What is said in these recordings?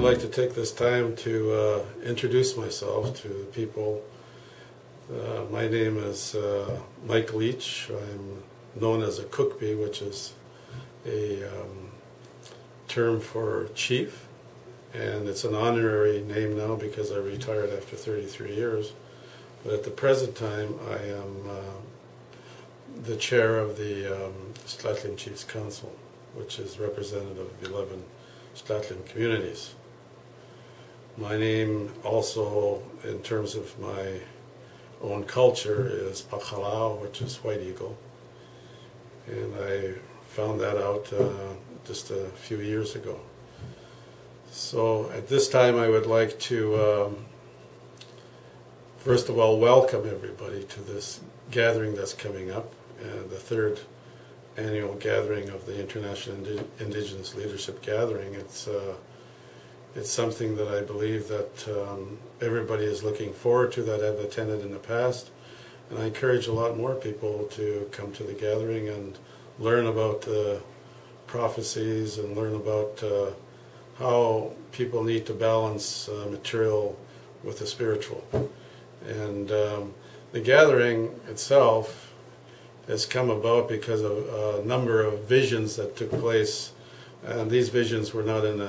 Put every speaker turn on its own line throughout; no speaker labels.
like to take this time to introduce myself to the people. My name is Mike Leach. I'm known as a cookbee, which is a term for chief, and it's an honorary name now because I retired after 33 years. But at the present time, I am the chair of the Stratland Chiefs Council, which is representative of 11 Stratland communities. My name also, in terms of my own culture, is Pakalao, which is White Eagle. And I found that out just a few years ago. So at this time I would like to first of all welcome everybody to this gathering that's coming up, the third annual gathering of the International Indigenous Leadership Gathering. It's something that I believe that everybody is looking forward to that have attended in the past, and I encourage a lot more people to come to the gathering and learn about the prophecies and learn about how people need to balance material with the spiritual. And the gathering itself has come about because of a number of visions that took place. And these visions were not in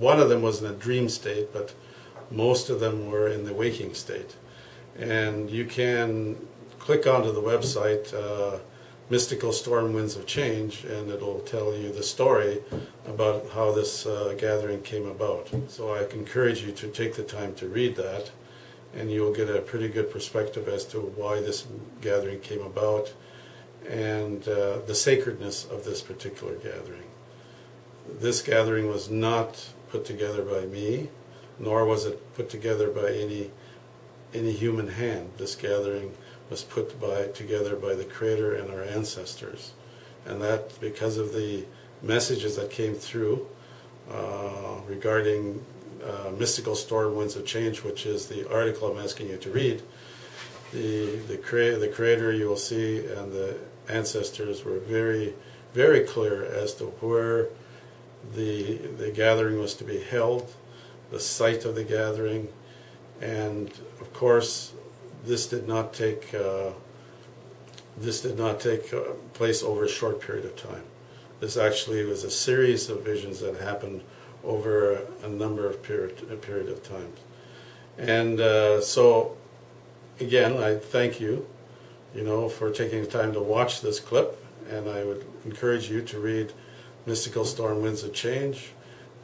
one of them was in a dream state, but most of them were in the waking state. And you can click onto the website, Mystical Storm Winds of Change, and it'll tell you the story about how this gathering came about. So I encourage you to take the time to read that, and you'll get a pretty good perspective as to why this gathering came about and the sacredness of this particular gathering. This gathering was not put together by me, nor was it put together by any human hand. This gathering was put together by the Creator and our ancestors, and that because of the messages that came through regarding Mystical Storm Winds of Change, which is the article I'm asking you to read. The Creator, you will see, and the ancestors were very, very clear as to where the gathering was to be held, the site of the gathering, and of course this did not take place over a short period of time. This actually was a series of visions that happened over a number of period of time. And so again, I thank you, for taking the time to watch this clip, and I would encourage you to read Mystical Storm Winds of Change,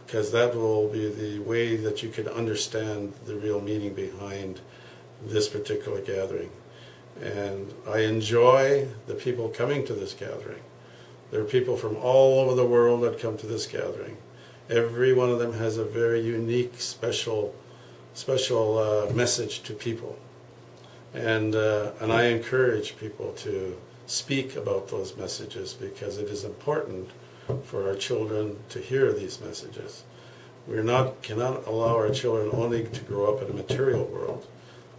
because that will be the way that you can understand the real meaning behind this particular gathering. And I enjoy the people coming to this gathering. There are people from all over the world that come to this gathering. Every one of them has a very unique, special message to people. And I encourage people to speak about those messages, because it is important for our children to hear these messages. We cannot allow our children only to grow up in a material world.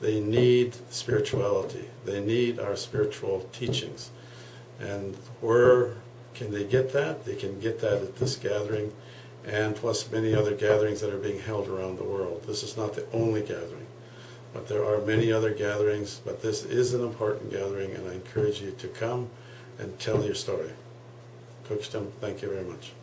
They need spirituality. They need our spiritual teachings. And where can they get that? They can get that at this gathering, and plus many other gatherings that are being held around the world. This is not the only gathering, but there are many other gatherings, but this is an important gathering, and I encourage you to come and tell your story. Coach Tim, thank you very much.